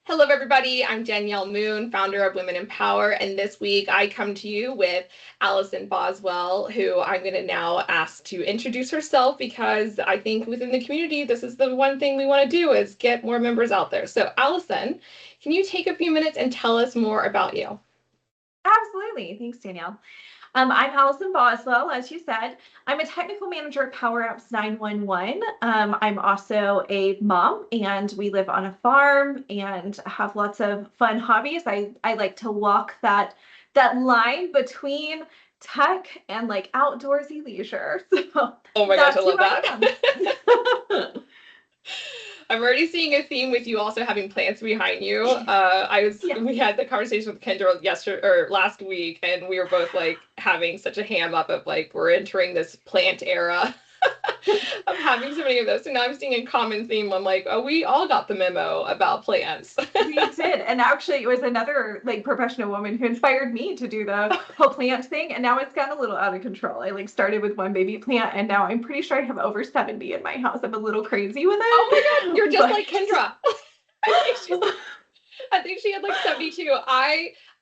Hello, everybody. I'm Danielle Moon, founder of Women in Power. And this week I come to you with Allison Boswell, who I'm going to now ask to introduce herself because I think within the community, this is the one thing we want to do is get more members out there. So Allison, can you take a few minutes and tell us more about you? Absolutely. Thanks, Danielle. I'm Allison Boswell, as you said. I'm a technical manager at Power Apps 911. I'm also a mom, and we live on a farm and have lots of fun hobbies. I like to walk that line between tech and like outdoorsy leisure. So Oh my gosh, I that's who love I that. I'm already seeing a theme with you also having plants behind you. Yeah. We had the conversation with Kendra yesterday or last week, and we were both like having such a ham up of like we're entering this plant era of having so many of those. So now I'm seeing a common theme. I'm like, oh, we all got the memo about plants. We did. And actually, it was another like professional woman who inspired me to do the whole plant thing. And now it's gotten a little out of control. I like started with one baby plant, and now I'm pretty sure I have over 70 in my house. I'm a little crazy with Oh my God, you're it. just like Kendra. I think she's I think she had like 72.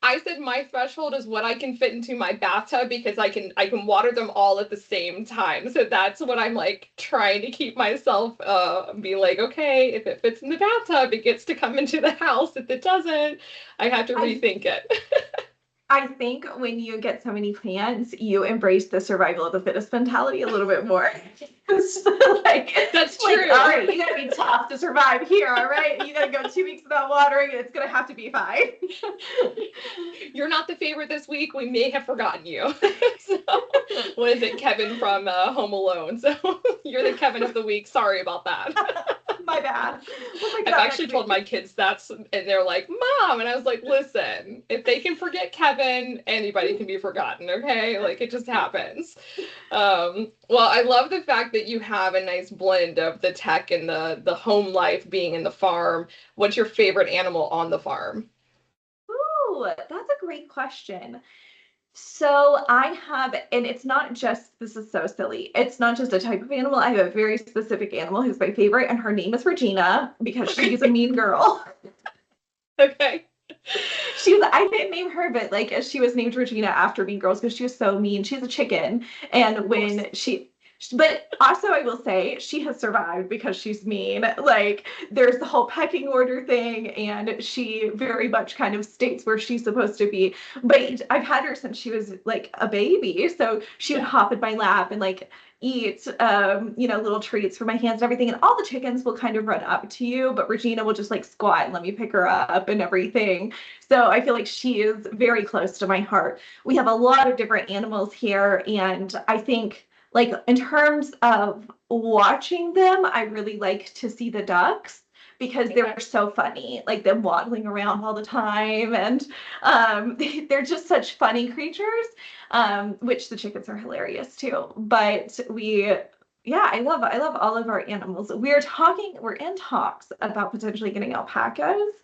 I said my threshold is what I can fit into my bathtub because I can water them all at the same time. So that's what I'm like trying to keep myself be like, okay, if it fits in the bathtub, it gets to come into the house. If it doesn't, I have to I rethink it. I think when you get so many plants, you embrace the survival of the fittest mentality a little bit more. That's Like, true. all right, you gotta be tough to survive here, all right? You gotta go 2 weeks without watering, it's gonna have to be fine. You're not the favorite this week. We may have forgotten you. So, what is it, Kevin from Home Alone? So you're the Kevin of the week. Sorry about that. My bad. We'll pick it I've up actually next told week. my kids that's, and they're like, Mom. And I was like, listen, if they can forget Kevin, anybody can be forgotten, okay? Like, it just happens. Well, I love the fact that you have a nice blend of the tech and the home life being in the farm. What's your favorite animal on the farm? Ooh, that's a great question. So I have, and it's not just, this is so silly. It's not just a type of animal. I have a very specific animal who's my favorite, and her name is Regina because she's a mean girl. Okay. I didn't name her, but like she was named Regina after Mean Girls because she was so mean. She's a chicken. And Of course. but also I will say she has survived because she's mean. Like there's the whole pecking order thing, and she very much kind of states where she's supposed to be. But I've had her since she was like a baby. So she would Yeah. hop in my lap and like eat little treats for my hands and everything, and all the chickens will kind of run up to you, but Regina will just like squat and let me pick her up and everything. So I feel like she is very close to my heart. We have a lot of different animals here, and I think like in terms of watching them, I really like to see the ducks because Okay. they're so funny, like them waddling around all the time, and they're just such funny creatures, which the chickens are hilarious too. But yeah, I love all of our animals. We're in talks about potentially getting alpacas,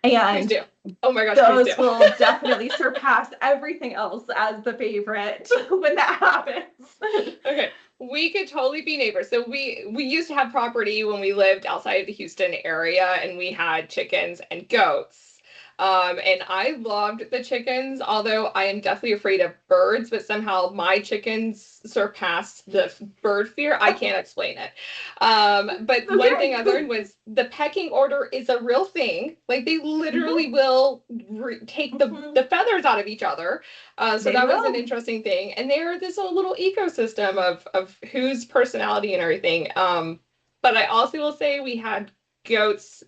Please and do. Oh my gosh, please do. those will definitely surpass everything else as the favorite when that happens. Okay. We could totally be neighbors. So we used to have property when we lived outside of the Houston area, and we had chickens and goats. And I loved the chickens, although I am definitely afraid of birds, but somehow my chickens surpassed the bird fear. I can't explain it. But one thing I Okay. learned was the pecking order is a real thing. Like they Mhm. literally will take the Mhm. feathers out of each other. So They that was an will. interesting thing. And they're this whole little ecosystem of whose personality and everything. But I also will say we had goats,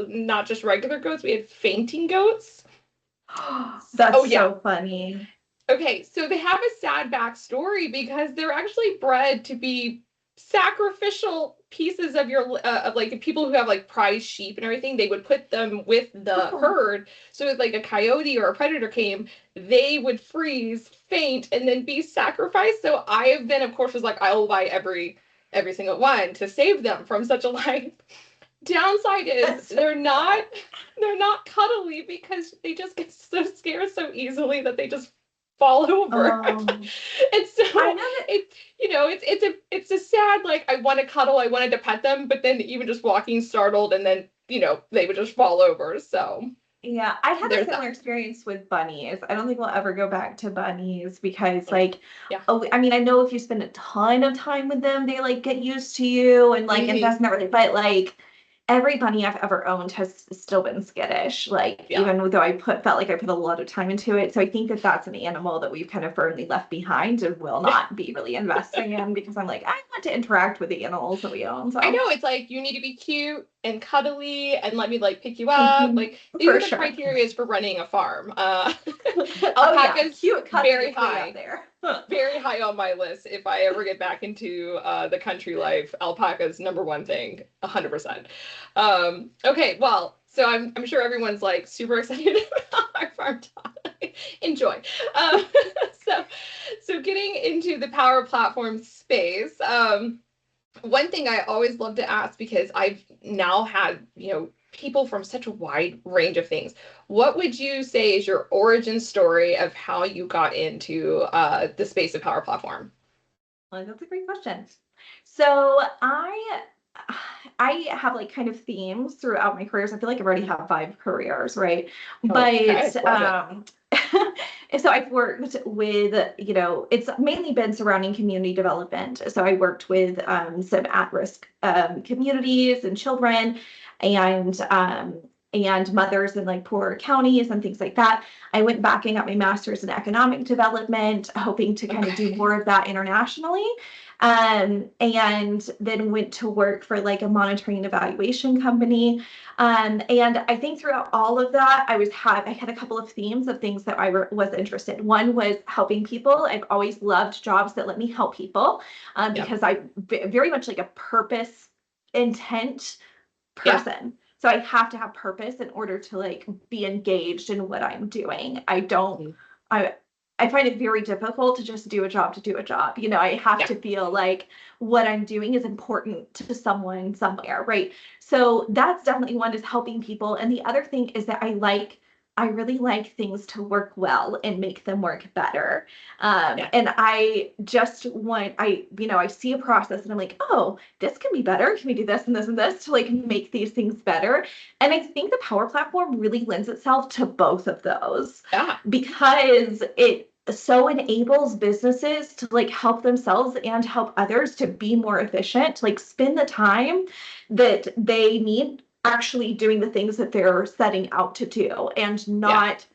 not just regular goats, we had fainting goats. Oh, That's yeah. so funny. Okay, so they have a sad backstory because they're actually bred to be sacrificial pieces of your of like people who have like prize sheep and everything. They would put them with the Oh, herd, so if like a coyote or a predator came, they would freeze, faint, and then be sacrificed. So I have been, of course, was like I will buy every single one to save them from such a life. Downside is that's so sad. they're not cuddly because they just get so scared so easily that they just fall over. Um, And I so know that. it's a sad, like I want to cuddle, I wanted to pet them, but then even just walking startled and then they would just fall over. So Yeah, I had a there's similar that. experience with bunnies. I don't think we'll ever go back to bunnies because, Mm. like, Yeah. oh, I mean, I know if you spend a ton of time with them, they like get used to you and like Hmm. invest in everything. But like, every bunny I've ever owned has still been skittish. Like, Yeah. even though felt like I put a lot of time into it. So I think that that's an animal that we've kind of firmly left behind and will Yeah. not be really investing in because I'm like, I want to interact with the animals that we own. I So know, it's like you need to be cute and cuddly and let me like pick you up. Like these for are the sure. criteria for running a farm. Oh yeah, Alpacas cute, cuddly very is way up high, there. very high on my list. If I ever get back into the country life, alpacas number one thing, 100%. Okay, well, so I'm sure everyone's like super excited about our farm talk. Enjoy. Um, so so getting into the power platform space. One thing I always love to ask, because I've now had, people from such a wide range of things. What would you say is your origin story of how you got into the space of Power Platform? Well, that's a great question. So I have like kind of themes throughout my careers. I feel like I've already had 5 careers, right? Okay, But love it. so I've worked with, it's mainly been surrounding community development. So I worked with some at-risk communities and children and mothers in like poorer counties and things like that. I went back and got my master's in economic development, hoping to kind of do Okay. more of that internationally. And then went to work for like a monitoring and evaluation company. And I think throughout all of that, I had a couple of themes of things that was interested. One was helping people. I've always loved jobs that let me help people Yep. because very much like a purpose intent Yeah. person. So I have to have purpose in order to like be engaged in what I'm doing. I don't Mhm. I I find it very difficult to just do a job to do a job. I have Yeah. to feel like what I'm doing is important to someone somewhere, right? So that's definitely one, is helping people. And the other thing is that I really like things to work well and make them work better. Yeah. And I just want, I see a process and I'm like, oh, this can be better. Can we do this and this and this to like make these things better? And I think the Power Platform really lends itself to both of those Yeah. because it so enables businesses to like help themselves and help others to be more efficient, to like spend the time that they need actually doing the things that they're setting out to do and Yeah. not,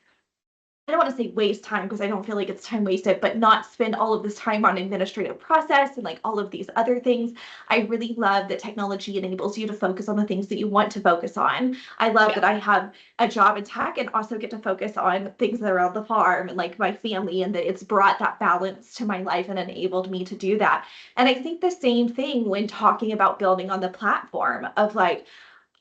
I don't want to say waste time because I don't feel like it's time wasted, but not spend all of this time on administrative process and like all of these other things. I really love that technology enables you to focus on the things that you want to focus on. I love Yeah. that I have a job in tech and also get to focus on things that are on the farm and like my family, and that it's brought that balance to my life and enabled me to do that. And I think the same thing when talking about building on the platform of like,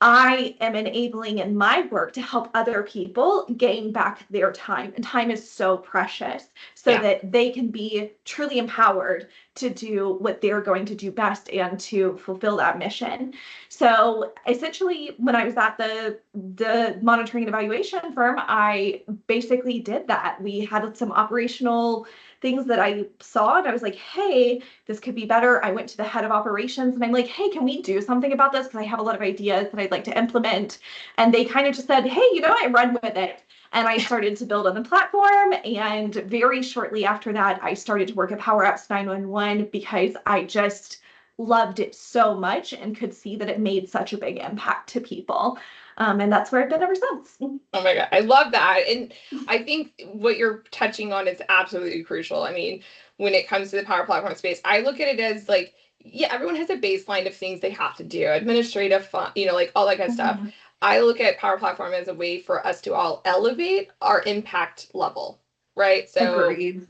I am enabling in my work to help other people gain back their time. And time is so precious so Yeah. that they can be truly empowered to do what they're going to do best and to fulfill that mission. So essentially, when I was at the monitoring and evaluation firm, I basically did that. We had some operational things that I saw and I was like, hey, this could be better. I went to the head of operations and I'm like, hey, can we do something about this? Because I have a lot of ideas that I'd like to implement. And they kind of just said, hey, I run with it. And I started to build on the platform. And very shortly after that, I started to work at Power Apps 911 because I just loved it so much and could see that it made such a big impact to people. And that's where I've been ever since. Oh my God, I love that. And I think what you're touching on is absolutely crucial. I mean, when it comes to the power platform space, I look at it as like, yeah, everyone has a baseline of things they have to do, administrative, like all that kind of stuff. Mhm. I look at power platform as a way for us to all elevate our impact level, right? So Agreed.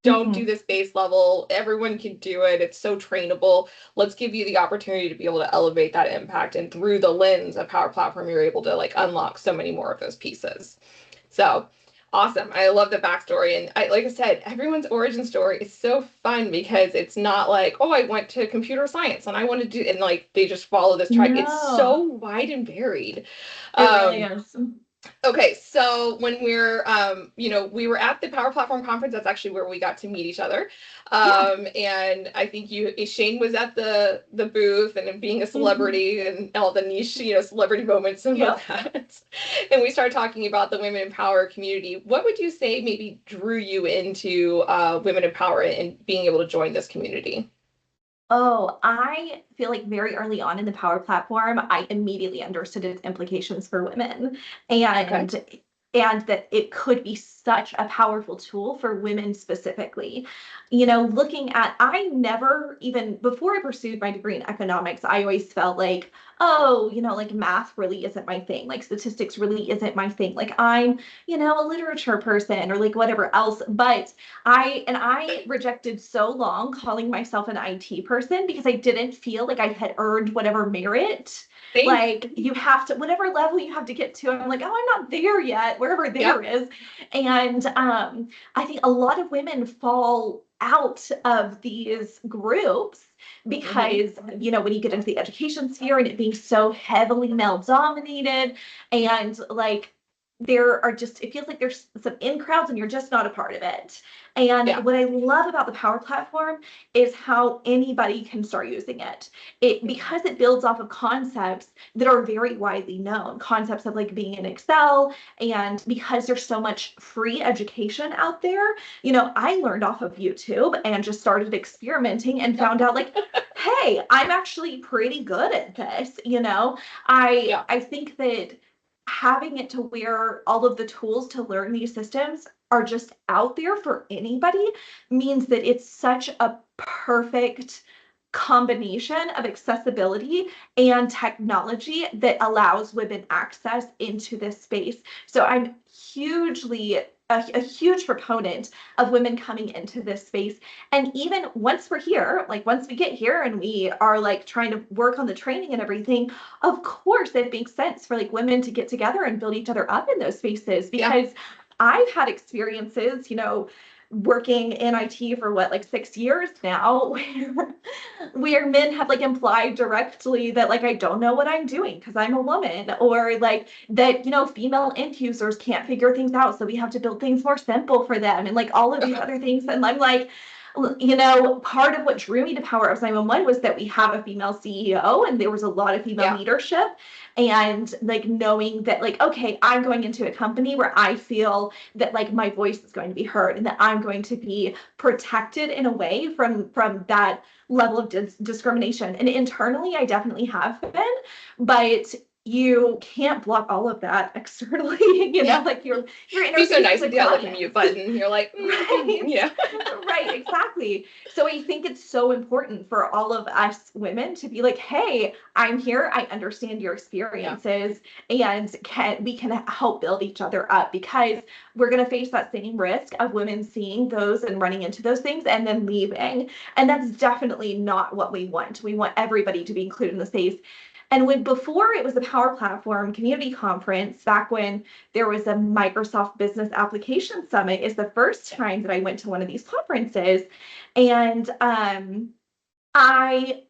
don't do Mhm. this base level. Everyone can do it. It's so trainable. Let's give you the opportunity to be able to elevate that impact. And through the lens of Power Platform, you're able to like unlock so many more of those pieces. So awesome. I love the backstory. And like I said, everyone's origin story is so fun because it's not like, oh, I went to computer science and I want to do, and like they just follow this track. It's so No, wide and varied. it really Um, is. Okay, so when we were at the Power Platform conference. That's actually where we got to meet each other. Yeah. And I think Shane was at the booth, and being a Hmm. celebrity and all the niche, celebrity moments and all Yep. that. And we started talking about the Women in Power community. What would you say maybe drew you into Women in Power and being able to join this community? Oh, I feel like very early on in the Power Platform, I immediately understood its implications for women Okay. and and that it could be such a powerful tool for women specifically. Looking at, I never even before I pursued my degree in economics, I always felt like, oh, like math really isn't my thing. Like statistics really isn't my thing. Like I'm, a literature person or like whatever else. But I rejected so long calling myself an IT person because I didn't feel like I had earned whatever merit. Same. Like you have to, whatever level you have to get to. I'm like, oh, I'm not there yet, wherever there Yep. is. And I think a lot of women fall out of these groups Hmm. because, when you get into the education sphere and it being so heavily male dominated and like there are just, it feels like there's some in crowds and you're just not a part of it. And Yeah. what I love about the Power Platform is how anybody can start using it. It because it builds off of concepts that are very widely known, concepts of like being in Excel, and because there's so much free education out there, I learned off of YouTube and just started experimenting and Yep. found out like, hey, I'm actually pretty good at this. I think that having it to where all of the tools to learn these systems are just out there for anybody means that it's such a perfect combination of accessibility and technology that allows women access into this space. So I'm hugely a huge proponent of women coming into this space. And even once we're here, like once we get here and we are like trying to work on the training and everything, of course it makes sense for like women to get together and build each other up in those spaces Yeah. because I've had experiences, working in IT for what, like 6 years now, where men have like implied directly that like I don't know what I'm doing because I'm a woman, or like that, female end users can't figure things out. So we have to build things more simple for them and like all of these other things. And I'm like, part of what drew me to Power Ups 911 was that we have a female CEO and there was a lot of female Yeah. leadership. And like knowing that, like, okay, I'm going into a company where I feel that like my voice is going to be heard and that I'm going to be protected in a way from that level of discrimination. And internally, I definitely have been, but you can't block all of that externally. Yeah. Like you're Be so interfacing nice if with you had like a mute clients. button. You're like, Right. yeah. Right, exactly. So I think it's so important for all of us women to be like, hey, I'm here. I understand your Yeah. experiences and we can help build each other up because we're going to face that same risk of women seeing those and running into those things and then leaving. And that's definitely not what we want. We want everybody to be included in the space. And when before it was the Power Platform Community Conference, back when there was a Microsoft Business Application Summit, is the first time that I went to one of these conferences. And I I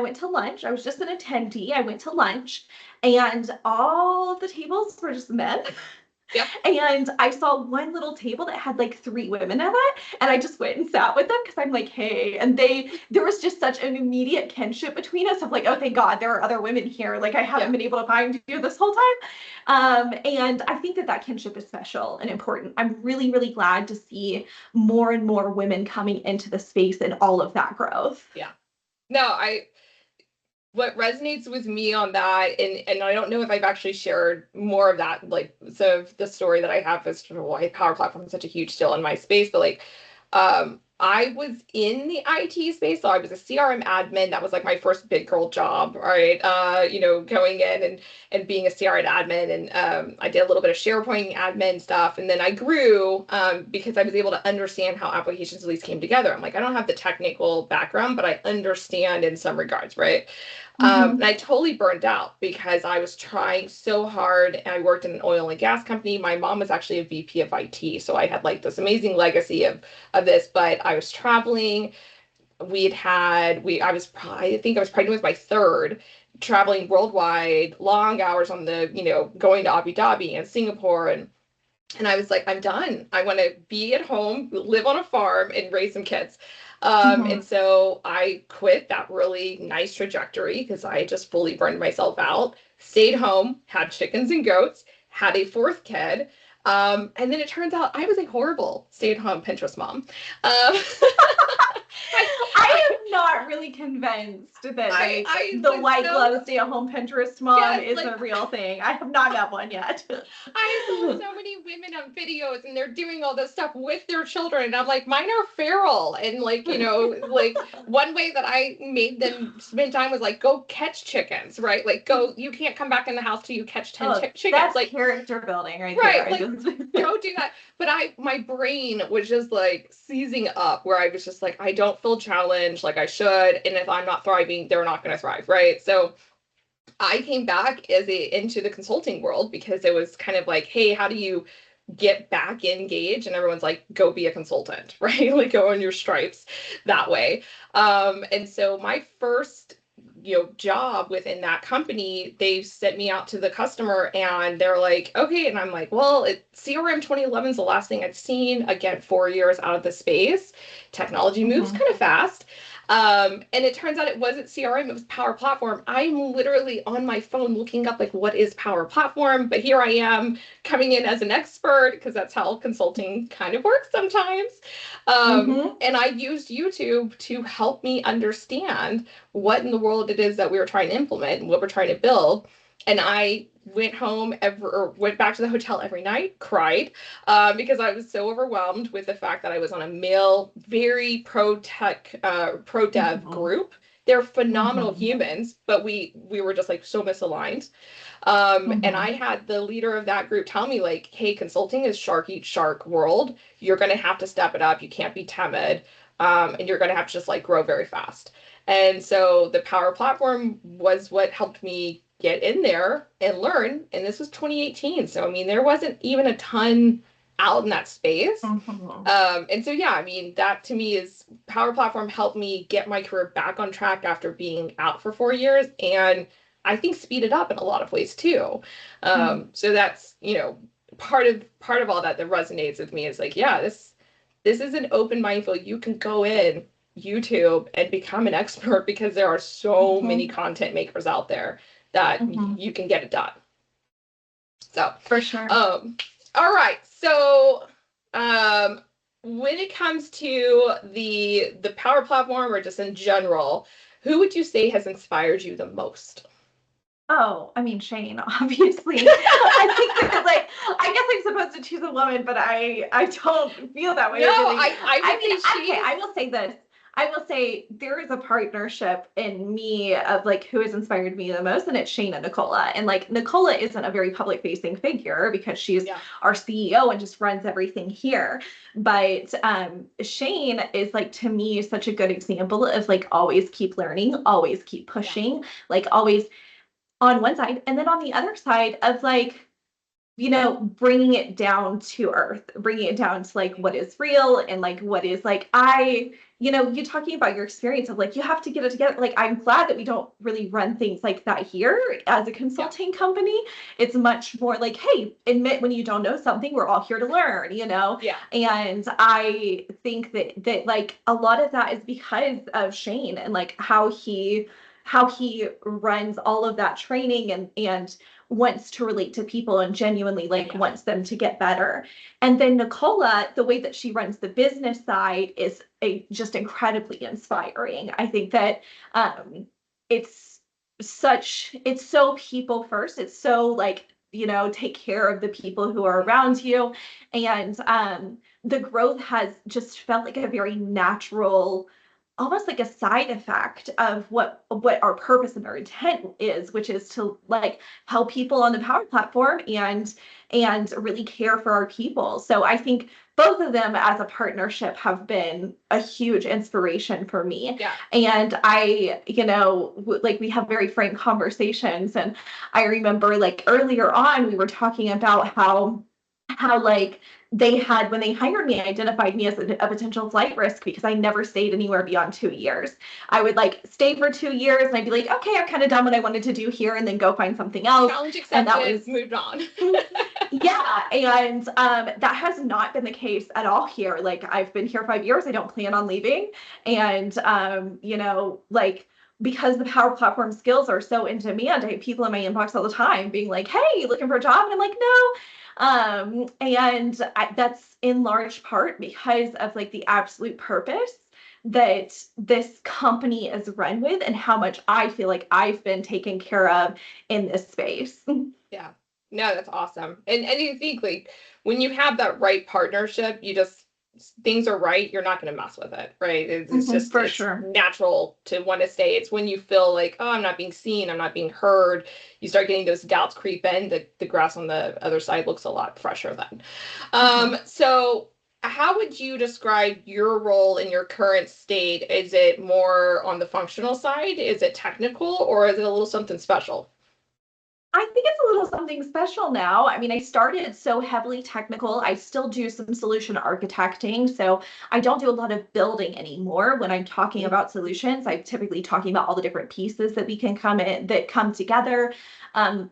went to lunch. I was just an attendee. I went to lunch and all of the tables were just men. Yep. And I saw one little table that had like three women at it. And I just went and sat with them because I'm like, hey. And there was just such an immediate kinship between us of like, oh, thank God there are other women here. Like I haven't Yeah. been able to find you this whole time. And I think that kinship is special and important. I'm really, really glad to see more and more women coming into the space and all of that growth. Yeah. No, what resonates with me on that, and I don't know if I've actually shared more of that, like so the story that I have is why Power Platform is such a huge deal in my space, but like I was in the IT space, so I was a CRM admin. That was like my first big girl job, right? Going in and being a CRM admin, and I did a little bit of SharePoint admin stuff, and then I grew because I was able to understand how applications at least came together. I'm like, I don't have the technical background, but I understand in some regards, right? And Mm-hmm. I totally burned out because I was trying so hard and I worked in an oil and gas company. My mom was actually a VP of IT. So I had like this amazing legacy of this, but I was traveling. I think I was pregnant with my third. traveling worldwide, long hours on the, going to Abu Dhabi and Singapore, and I was like, I'm done. I want to be at home, live on a farm, and raise some kids. And Mhm. so I quit that really nice trajectory because I just fully burned myself out, stayed home, had chickens and goats, had a fourth kid. And then it turns out I was a horrible stay-at-home Pinterest mom. I, I I, am not really convinced that like I the was white so, glove stay-at-home Pinterest mom yes, is like a real thing. I have not met one yet. I saw so many women on videos and they're doing all this stuff with their children. And I'm like, mine are feral. And like, like one way that I made them spend time was like, go catch chickens, right? Like, go, you can't come back in the house till you catch 10 Oh, chickens. that's Like, character building right right. there. Like, go do that. But my brain was just like seizing up where I was just like, I don't feel challenged like I should. And if I'm not thriving, they're not going to thrive. Right. So, I came back into the consulting world because it was kind of like, hey, how do you get back engaged? And everyone's like, go be a consultant, right? Like go on your stripes that way. And so my first job within that company, they sent me out to the customer and they're like, okay. And I'm like, well, CRM 2011 is the last thing I've seen. Again, 4 years out of the space. Technology moves Mhm. kind of fast. And it turns out it wasn't CRM, it was Power Platform. I'm literally on my phone looking up like what is Power Platform, but here I am coming in as an expert because that's how consulting kind of works sometimes. Mhm. And I used YouTube to help me understand what in the world it is that we were trying to implement and what we're trying to build. And I went back to the hotel every night, cried, because I was so overwhelmed with the fact that I was on a male, very pro tech, pro dev Mhm. group. They're phenomenal Mhm. humans, but we were just like so misaligned. And I Mhm. had the leader of that group tell me like, hey, consulting is shark eat shark world. You're going to have to step it up. You can't be timid. And you're going to have to just like grow very fast. And so the Power Platform was what helped me get in there and learn. And this was 2018. So, I mean, there wasn't even a ton out in that space. Mhm. And so, yeah, I mean, that to me is Power Platform helped me get my career back on track after being out for 4 years. And I think speed it up in a lot of ways too. So that's, part of all that resonates with me is like, yeah, this is an open mindful. You can go in YouTube and become an expert because there are so many Mhm. content makers out there that Mhm. you can get it done. So, For sure. um, all right. So, um, when it comes to the Power Platform or just in general, who would you say has inspired you the most? Oh, I mean, Shane, obviously. I think that, like, I guess I'm supposed to choose a woman, but I don't feel that way No, really. I I would mean, say okay, she's I will say this. I will say there is a partnership in me of like who has inspired me the most, and it's Shane and Nicola. And like Nicola isn't a very public facing figure because she's yeah, our CEO and just runs everything here. But Shane is like to me such a good example of like always keep learning, always keep yeah, pushing, like always on one side, and then on the other side of like bringing it down to earth, bringing it down to like what is real and like what is like you talking about your experience of like you have to get it together. Like I'm glad that we don't really run things like that here as a yeah, consulting company. It's much more like, hey, admit when you don't know something, we're all here to learn, yeah, and I think that like a lot of that is because of Shane and like how he runs all of that training and wants to relate to people and genuinely like yeah, wants them to get better. And then Nicola, the way that she runs the business side is just incredibly inspiring. I think that it's it's so people first. It's so like take care of the people who are around you, and the growth has just felt like a very natural, almost like a side effect of what our purpose and our intent is, which is to like help people on the Power Platform and really care for our people. So I think both of them as a partnership have been a huge inspiration for me. yeah, And I, like we have very frank conversations. And I remember like earlier on, we were talking about how how like they had, when they hired me, identified me as a potential flight risk because I never stayed anywhere beyond 2 years. I would like stay for 2 years and I'd be like, okay, I've kind of done what I wanted to do here, and then go find something else. Challenge And that accepted, was moved on. yeah, and that has not been the case at all here. Like I've been here 5 years, I don't plan on leaving, and like because the Power Platform skills are so in demand, I have people in my inbox all the time being like, "Hey, looking for a job?" And I'm like, "No." That's in large part because of like the absolute purpose that this company is run with, and how much I feel like I've been taken care of in this space. Yeah. No, that's awesome. And you think like when you have that right partnership, you just things are right, you're not going to mess with it, right? It's just For it's sure. natural to want to stay. It's when you feel like, oh, I'm not being seen, I'm not being heard, you start getting those doubts creep in. The grass on the other side looks a lot fresher then. So how would you describe your role in your current state? Is it more on the functional side? Is it technical, or is it a little something special? I think it's a little something special now. I mean, I started so heavily technical. I still do some solution architecting. So I don't do a lot of building anymore. When I'm talking about solutions, I'm typically talking about all the different pieces that we can come in that come together.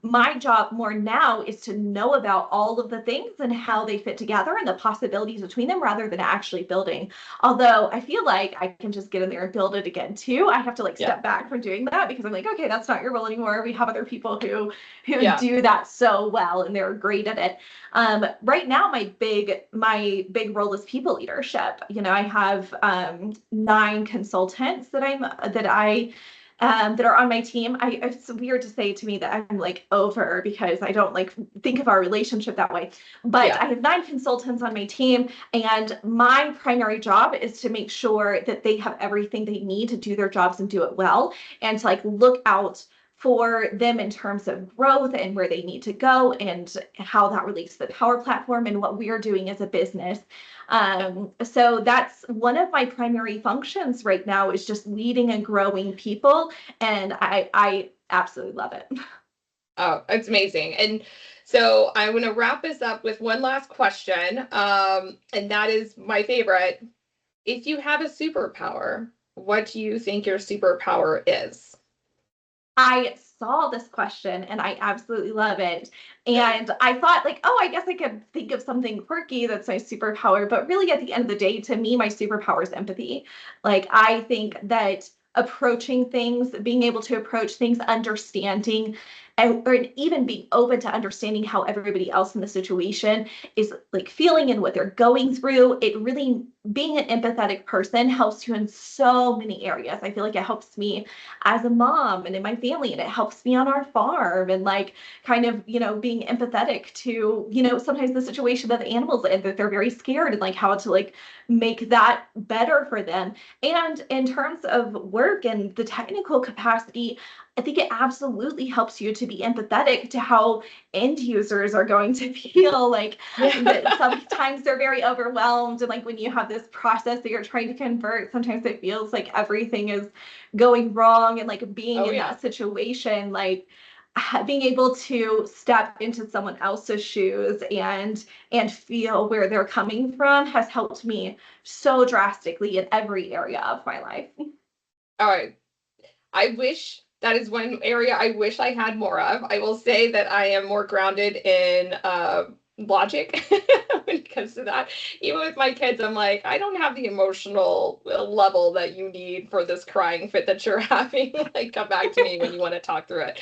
My job more now is to know about all of the things and how they fit together and the possibilities between them rather than actually building. Although I feel like I can just get in there and build it again too. I have to like Yeah. step back from doing that because I'm like, okay, that's not your role anymore. We have other people who Yeah. do that so well and they're great at it. Right now, my big role is people leadership. I have 9 consultants that are on my team. It's weird to say to me that I'm like over because I don't like think of our relationship that way. But Yeah. I have 9 consultants on my team, and my primary job is to make sure that they have everything they need to do their jobs and do it well, and to like look out for them in terms of growth and where they need to go and how that relates to the Power Platform and what we're doing as a business. So that's one of my primary functions right now, is just leading and growing people, and I absolutely love it. Oh, it's amazing. And so I'm going to wrap this up with one last question. And that is my favorite. If you have a superpower, what do you think your superpower is? I saw this question and I absolutely love it. And I thought, like, oh, I guess I could think of something quirky that's my superpower. But really, at the end of the day, to me, my superpower is empathy. Like, I think that approaching things, being able to approach things, understanding, or even being open to understanding how everybody else in the situation is like feeling and what they're going through, it really, being an empathetic person helps you in so many areas. I feel like it helps me as a mom and in my family, and it helps me on our farm, and like kind of being empathetic to sometimes the situation that the animals in, that they're very scared, and like how to like make that better for them. And in terms of work and the technical capacity, I think it absolutely helps you to be empathetic to how end users are going to feel, like that Yeah. sometimes they're very overwhelmed, and like when you have this process that you're trying to convert, sometimes it feels like everything is going wrong, and like being Oh, in yeah. that situation, like being able to step into someone else's shoes and feel where they're coming from has helped me so drastically in every area of my life. All right. I wish that is one area I wish I had more of. I will say that I am more grounded in logic when it comes to that. Even with my kids, I'm like, I don't have the emotional level that you need for this crying fit that you're having. Like, come back to me when you want to talk through it.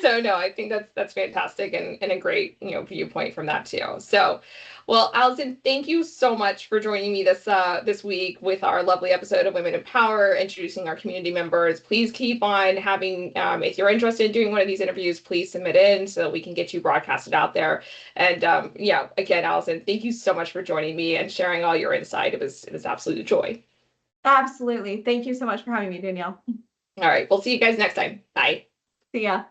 So no, I think that's fantastic, and a great viewpoint from that too. So. Well, Allison, thank you so much for joining me this week with our lovely episode of Women in Power, introducing our community members. Please keep on having, if you're interested in doing one of these interviews, please submit in so that we can get you broadcasted out there. And yeah, again, Allison, thank you so much for joining me and sharing all your insight. It was absolute joy. Absolutely. Thank you so much for having me, Danielle. All right, we'll see you guys next time. Bye. See ya.